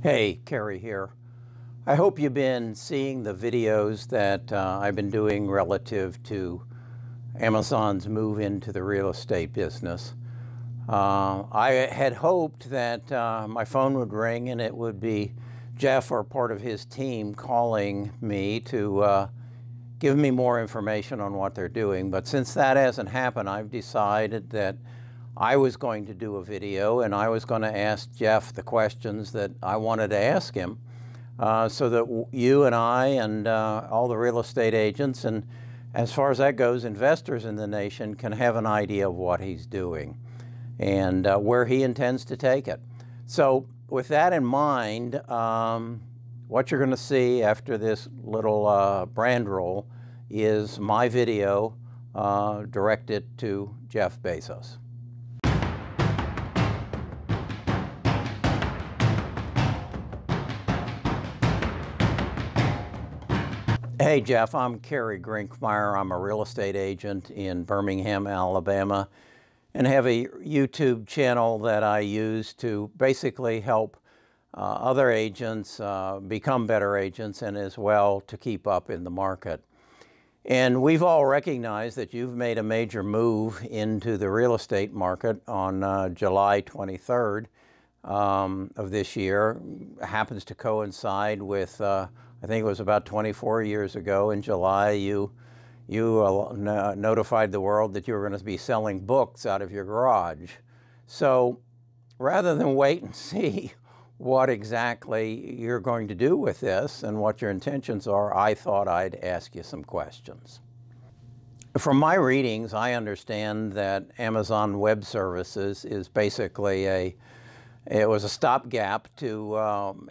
Hey, Kerry here. I hope you've been seeing the videos that I've been doing relative to Amazon's move into the real estate business. I had hoped that my phone would ring and it would be Jeff or part of his team calling me to give me more information on what they're doing. But since that hasn't happened, I've decided that I was going to do a video and I was going to ask Jeff the questions that I wanted to ask him so that you and I and all the real estate agents and, as far as that goes, investors in the nation can have an idea of what he's doing and where he intends to take it. So with that in mind, what you're going to see after this little brand roll is my video directed to Jeff Bezos. Hey Jeff, I'm Kerry Grinkmeyer. I'm a real estate agent in Birmingham, Alabama, and have a YouTube channel that I use to basically help other agents become better agents and as well to keep up in the market. And we've all recognized that you've made a major move into the real estate market on July 23rd of this year. It happens to coincide with I think it was about 24 years ago in July, you notified the world that you were going to be selling books out of your garage. So rather than wait and see what exactly you're going to do with this and what your intentions are, I thought I'd ask you some questions. From my readings, I understand that Amazon Web Services is basically it was a stopgap to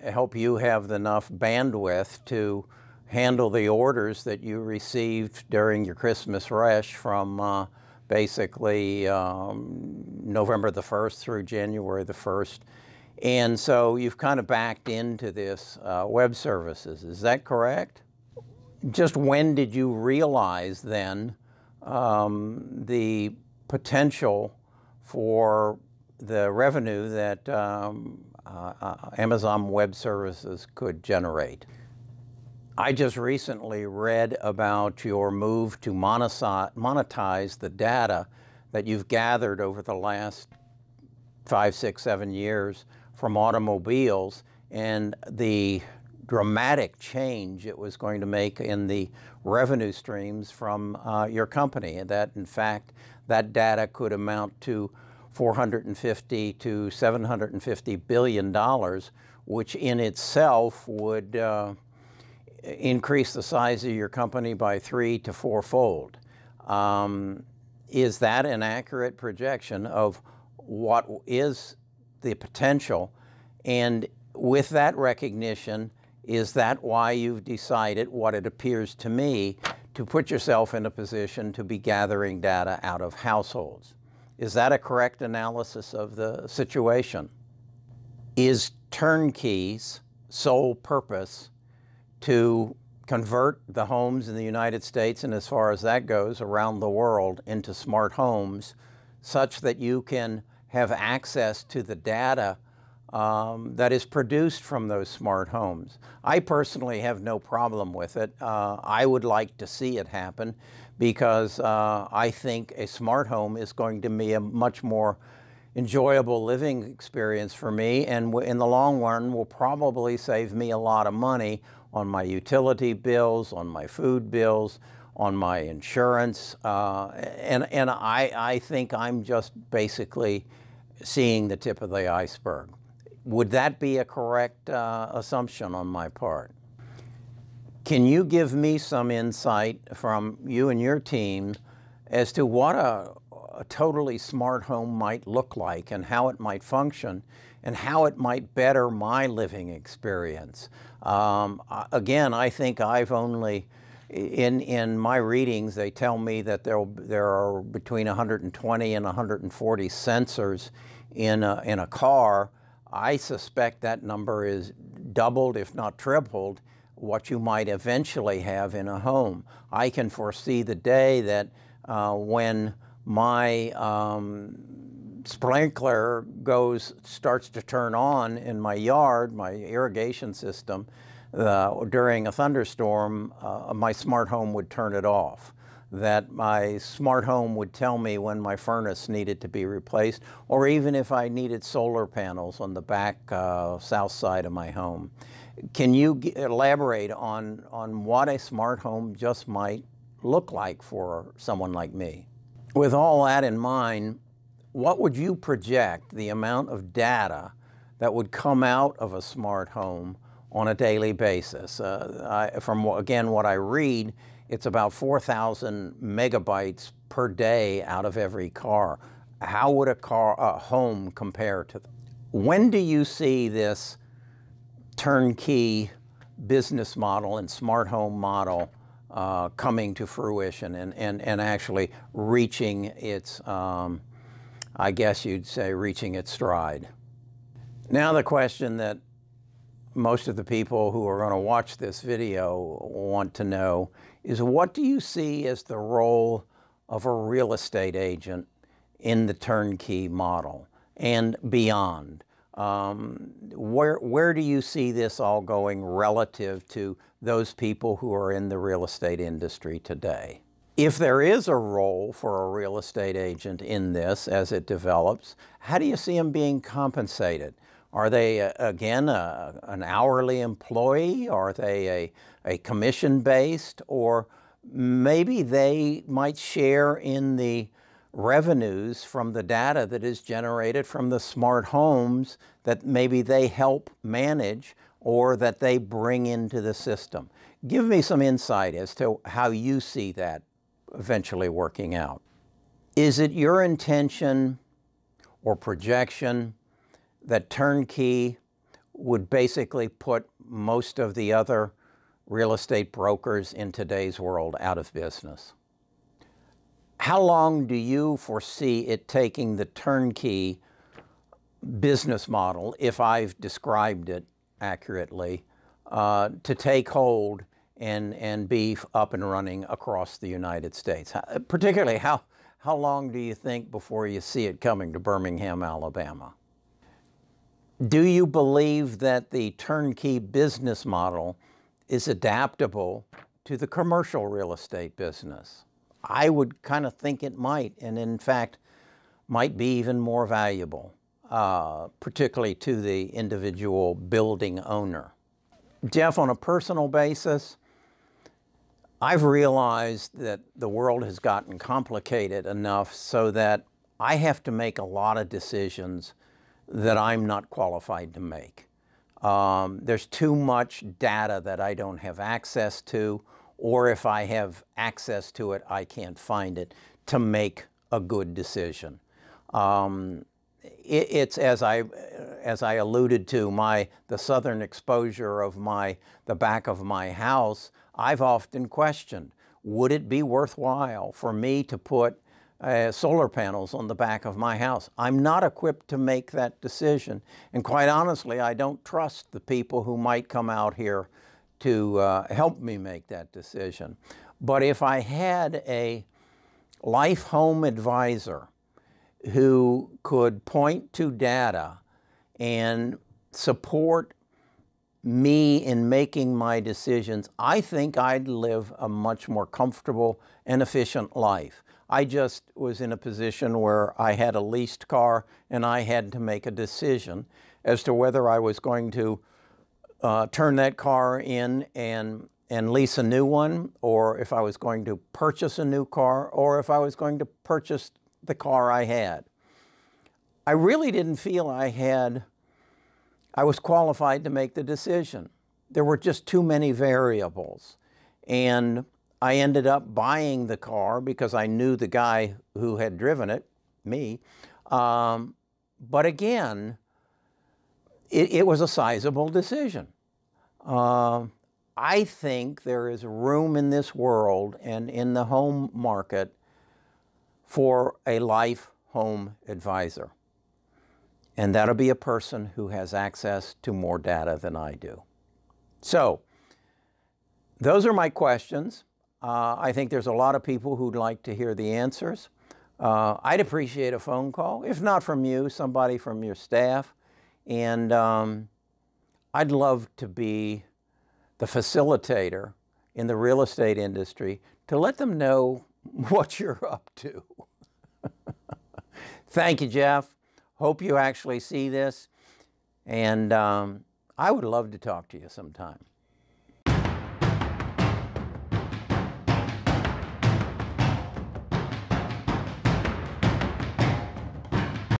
help you have enough bandwidth to handle the orders that you received during your Christmas rush from basically November the 1st through January the 1st. And so you've kind of backed into this web services. Is that correct? Just when did you realize then the potential for the revenue that Amazon Web Services could generate? I just recently read about your move to monetize the data that you've gathered over the last 5, 6, 7 years from automobiles and the dramatic change it was going to make in the revenue streams from your company, and that in fact that data could amount to $450 to $750 billion, which in itself would increase the size of your company by 3 to 4-fold. Is that an accurate projection of what is the potential? And with that recognition, is that why you've decided, what it appears to me, to put yourself in a position to be gathering data out of households? Is that a correct analysis of the situation? Is TurnKey's sole purpose to convert the homes in the United States, and as far as that goes, around the world, into smart homes, such that you can have access to the data that is produced from those smart homes? I personally have no problem with it. I would like to see it happen because I think a smart home is going to be a much more enjoyable living experience for me, and in the long run will probably save me a lot of money on my utility bills, on my food bills, on my insurance, and I think I'm just basically seeing the tip of the iceberg. Would that be a correct assumption on my part? Can you give me some insight from you and your team as to what a totally smart home might look like and how it might function and how it might better my living experience? Again, I think I've only, in my readings, they tell me that there are between 120 and 140 sensors in a car. I suspect that number is doubled, if not tripled, what you might eventually have in a home. I can foresee the day that when my sprinkler starts to turn on in my yard, my irrigation system, during a thunderstorm, my smart home would turn it off. That my smart home would tell me when my furnace needed to be replaced, or even if I needed solar panels on the back south side of my home. Can you elaborate on what a smart home just might look like for someone like me? With all that in mind, what would you project the amount of data that would come out of a smart home on a daily basis? From again, what I read, it's about 4,000 megabytes per day out of every car. How would a home compare to that? When do you see this turnkey business model and smart home model coming to fruition and actually reaching its, I guess you'd say, reaching its stride? Now the question that most of the people who are going to watch this video want to know is, what do you see as the role of a real estate agent in the turnkey model and beyond? Where do you see this all going relative to those people who are in the real estate industry today? If there is a role for a real estate agent in this as it develops, how do you see them being compensated? Are they, again, an hourly employee? Are they a commission-based? Or maybe they might share in the revenues from the data that is generated from the smart homes that maybe they help manage or that they bring into the system. Give me some insight as to how you see that eventually working out. Is it your intention or projection that turnkey would basically put most of the other real estate brokers in today's world out of business? How long do you foresee it taking the turnkey business model, if I've described it accurately, to take hold and be up and running across the United States? Particularly, how long do you think before you see it coming to Birmingham, Alabama? Do you believe that the turnkey business model is adaptable to the commercial real estate business? I would kind of think it might, and in fact, might be even more valuable, particularly to the individual building owner. Jeff, on a personal basis, I've realized that the world has gotten complicated enough so that I have to make a lot of decisions that I'm not qualified to make. There's too much data that I don't have access to, or if I have access to it, I can't find it to make a good decision. It's as I alluded to, the southern exposure of the back of my house. I've often questioned, would it be worthwhile for me to put solar panels on the back of my house? I'm not equipped to make that decision, and quite honestly, I don't trust the people who might come out here to help me make that decision. But if I had a life home advisor who could point to data and support me in making my decisions, I think I'd live a much more comfortable and efficient life. I just was in a position where I had a leased car and I had to make a decision as to whether I was going to turn that car in and lease a new one, or if I was going to purchase a new car, or if I was going to purchase the car I had. I really didn't feel I was qualified to make the decision. There were just too many variables. And I ended up buying the car because I knew the guy who had driven it, me. But again, it was a sizable decision. I think there is room in this world and in the home market for a life home advisor. And that'll be a person who has access to more data than I do. So, those are my questions. I think there's a lot of people who'd like to hear the answers. I'd appreciate a phone call, if not from you, somebody from your staff. And I'd love to be the facilitator in the real estate industry to let them know what you're up to. Thank you, Jeff. Hope you actually see this. And I would love to talk to you sometime.